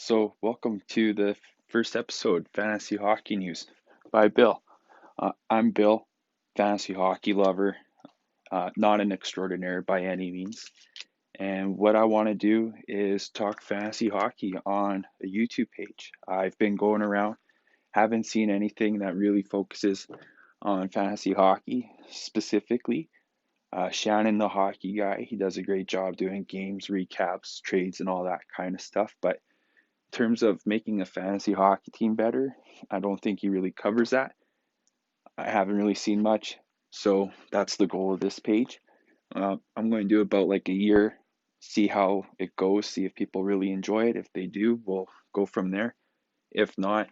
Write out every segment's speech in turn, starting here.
So, welcome to the first episode, Fantasy Hockey News by Bill. I'm Bill, fantasy hockey lover, not an extraordinaire by any means. And what I want to do is talk fantasy hockey on a YouTube page. I've been going around, haven't seen anything that really focuses on fantasy hockey specifically. Shannon, the hockey guy, he does a great job doing games, recaps, trades, and all that kind of stuff. But terms of making a fantasy hockey team better, I don't think he really covers that. I haven't really seen much, so that's the goal of this page. I'm going to do about like a year, see how it goes, see if people really enjoy it. If they do, we'll go from there. If not,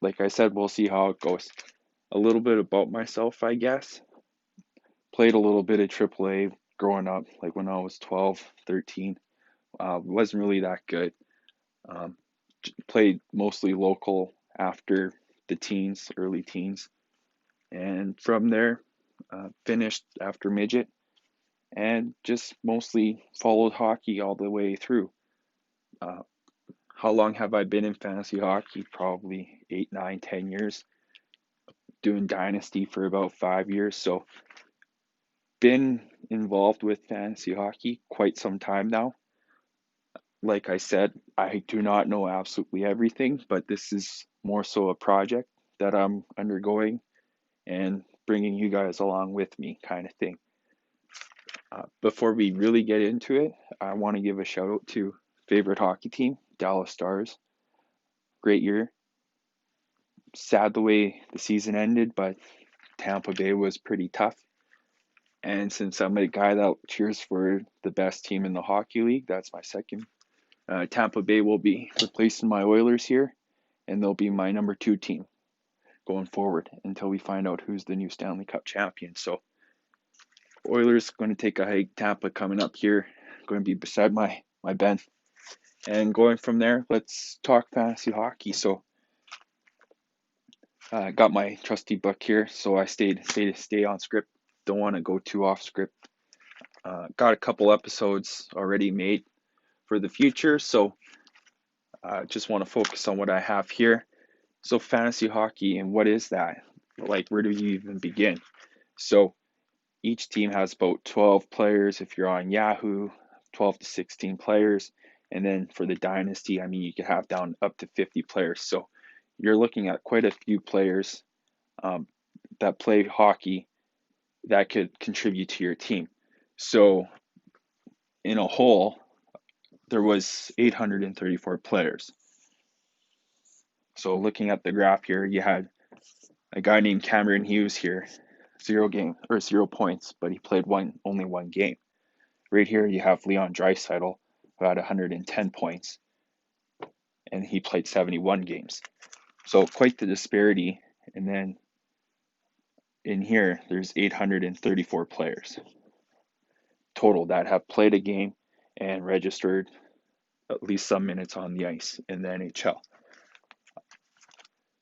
like I said, we'll see how it goes. A little bit about myself, I guess. Played a little bit of AAA growing up, like when I was 12, 13. Wasn't really that good. Um, Played mostly local after the teens, early teens, and from there finished after midget, and just mostly followed hockey all the way through. Uh, how long have I been in fantasy hockey? Probably 8, 9, 10 years. Doing dynasty for about 5 years, so been involved with fantasy hockey quite some time now. Like I said, I do not know absolutely everything, but this is more so a project that I'm undergoing and bringing you guys along with me, kind of thing. Before we really get into it, I want to give a shout out to favorite hockey team, Dallas Stars. Great year. Sad the way the season ended, but Tampa Bay was pretty tough. And since I'm a guy that cheers for the best team in the hockey league, that's my second. Tampa Bay will be replacing my Oilers here, and they'll be my number 2 team going forward until we find out who's the new Stanley Cup champion. So Oilers going to take a hike. Tampa coming up here, going to be beside my bench, and going from there. Let's talk fantasy hockey. So I got my trusty book here, so I stay on script. Don't want to go too off script. Got a couple episodes already made for the future, so just want to focus on what I have here. So fantasy hockey, and what is that? Like, where do you even begin? So each team has about 12 players if you're on Yahoo, 12 to 16 players. And then for the dynasty, I mean, you can have down up to 50 players. So you're looking at quite a few players that play hockey that could contribute to your team. So in a whole, there was 834 players. So looking at the graph here, you had a guy named Cameron Hughes here, 0 points, but he played only one game. Right here, you have Leon Draisaitl, who had 110 points, and he played 71 games. So quite the disparity. And then in here, there's 834 players total that have played a game and registered at least some minutes on the ice in the NHL.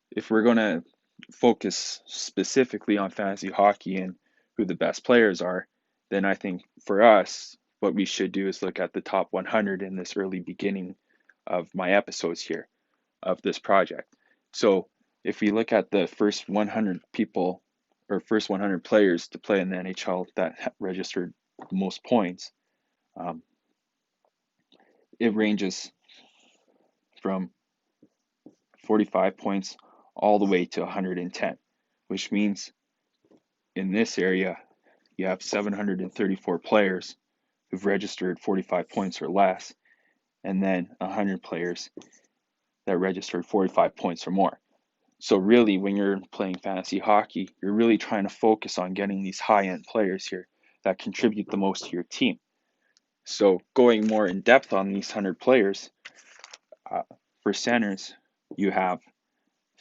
If we're going to focus specifically on fantasy hockey and who the best players are, then I think for us, what we should do is look at the top 100 in this early beginning of my episodes here of this project. So if we look at the first 100 people or first 100 players to play in the NHL that registered the most points, it ranges from 45 points all the way to 110, which means in this area, you have 734 players who've registered 45 points or less, and then 100 players that registered 45 points or more. So really, when you're playing fantasy hockey, you're really trying to focus on getting these high-end players here that contribute the most to your team. So going more in depth on these 100 players, for centers, you have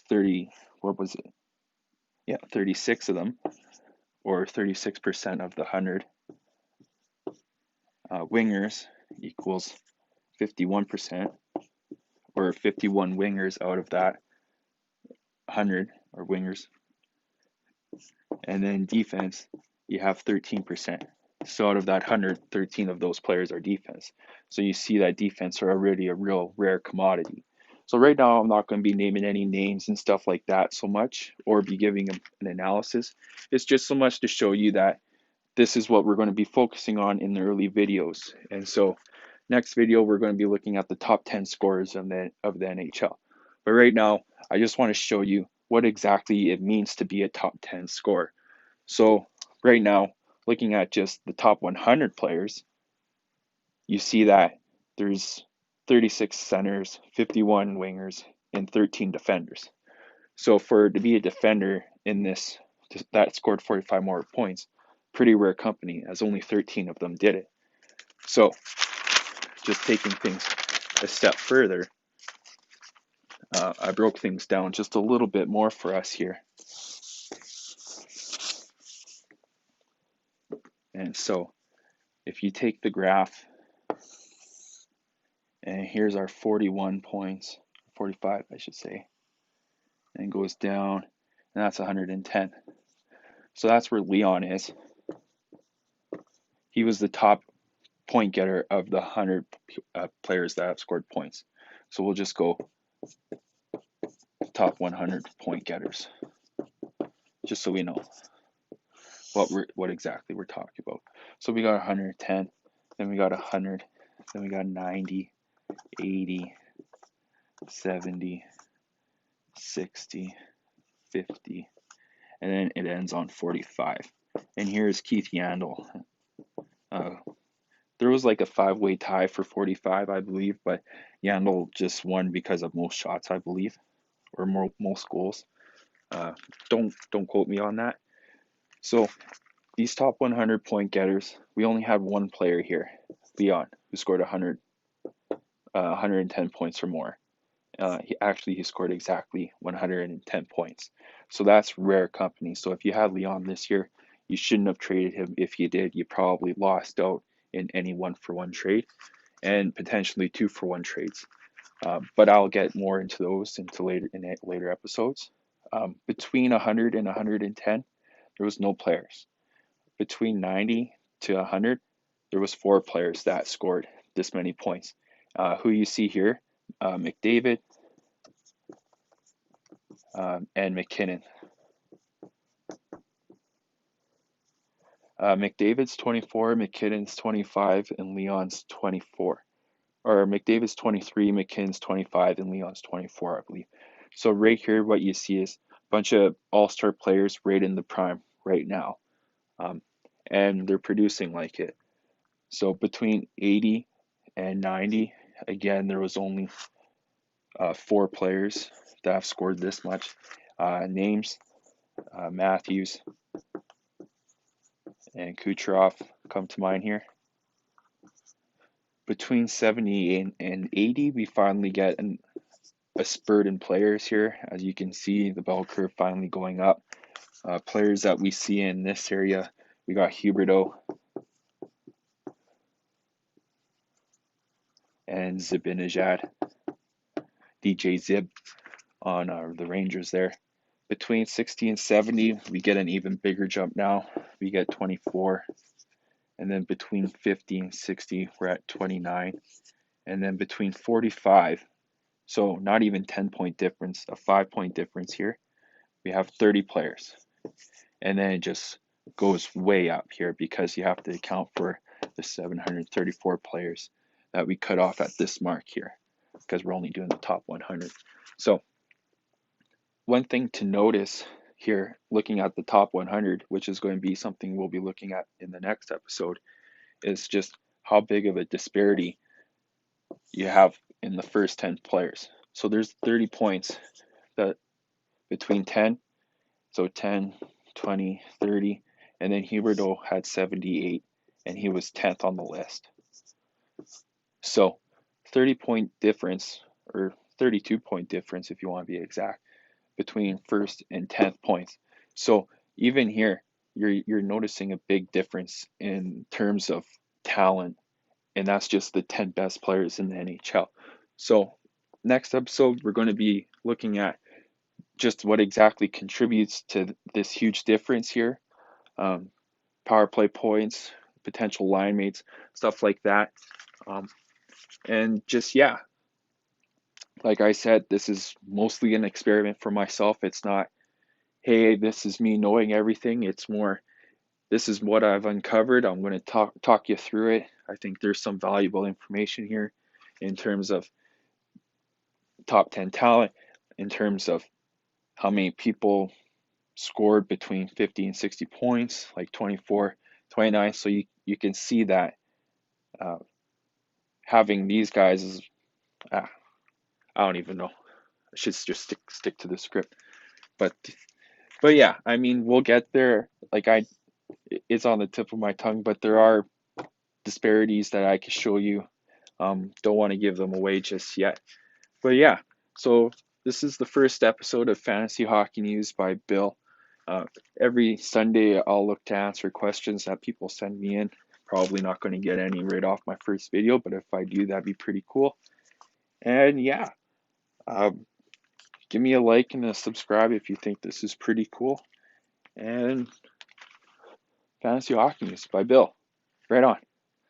36 of them, or 36% of the 100. Wingers equals 51%, or 51 wingers out of that 100 are wingers. And then defense, you have 13%. So out of that 113 of those players are defense. So you see that defense are already a real rare commodity. So right now I'm not going to be naming any names and stuff like that so much or be giving an analysis. It's just so much to show you that this is what we're going to be focusing on in the early videos. And so next video we're going to be looking at the top 10 scorers of the NHL. But right now I just want to show you what exactly it means to be a top 10 scorer. So right now, looking at just the top 100 players, you see that there's 36 centers, 51 wingers, and 13 defenders. So to be a defender in this that scored 45 more points, pretty rare company, as only 13 of them did it. So just taking things a step further, I broke things down just a little bit more for us here. And so if you take the graph, and here's our 41 points, 45 I should say, and goes down, and that's 110. So that's where Leon is. He was the top point getter of the 100 players that have scored points. So we'll just go top 100 point getters, just so we know what exactly we're talking about. So we got 110, then we got 100, then we got 90, 80, 70, 60, 50, and then it ends on 45. And here's Keith Yandel. There was like a 5-way tie for 45, I believe, but Yandel just won because of most shots, I believe, or most goals. Don't quote me on that. So these top 100 point getters, we only have one player here, Leon, who scored 110 points or more. He scored exactly 110 points. So that's rare company. So if you had Leon this year, you shouldn't have traded him. If you did, you probably lost out in any 1-for-1 trade and potentially 2-for-1 trades. But I'll get more into those in later episodes. Between 100 and 110, there was no players. Between 90 to 100, there was 4 players that scored this many points. Who you see here, McDavid and McKinnon. McDavid's 24, McKinnon's 25, and Leon's 24. Or McDavid's 23, McKinnon's 25, and Leon's 24, I believe. So right here, what you see is a bunch of all-star players right in the prime right now. And they're producing like it. So between 80 and 90, again, there was only 4 players that have scored this much. Names, Matthews and Kucherov come to mind here. Between 70 and 80, we finally get a spurt in players here. As you can see, the bell curve finally going up. Players that we see in this area, we got Huberdeau and Zibanejad, DJ Zib on the Rangers there. Between 60 and 70, we get an even bigger jump now. We get 24. And then between 50 and 60, we're at 29. And then between 45, so not even 10-point difference, a 5-point difference here, we have 30 players. And then it just goes way up here because you have to account for the 734 players that we cut off at this mark here because we're only doing the top 100. So one thing to notice here, looking at the top 100, which is going to be something we'll be looking at in the next episode, is just how big of a disparity you have in the first 10 players. So there's 30 points that between 10, so 10, 20, 30, and then Huberdeau had 78, and he was 10th on the list. So 30-point difference, or 32-point difference if you want to be exact, between first and 10th points. So even here, you're noticing a big difference in terms of talent, and that's just the 10 best players in the NHL. So next episode, we're going to be looking at just what exactly contributes to this huge difference here. Power play points, potential line mates, stuff like that. And just, yeah, like I said, this is mostly an experiment for myself. It's not, hey, this is me knowing everything. It's more, this is what I've uncovered. I'm going to talk you through it. I think there's some valuable information here in terms of top 10 talent, in terms of how many people scored between 50 and 60 points, like 24, 29. So you can see that uh, having these guys is, I don't even know. I should just stick to the script. But yeah, I mean, we'll get there. Like it's on the tip of my tongue, but there are disparities that I can show you. Don't want to give them away just yet. But yeah, so this is the first episode of Fantasy Hockey News by Bill. Every Sunday, I'll look to answer questions that people send me in. Probably not going to get any right off my first video, but if I do, that'd be pretty cool. And yeah, give me a like and a subscribe if you think this is pretty cool. And Fantasy Hockey News by Bill. Right on.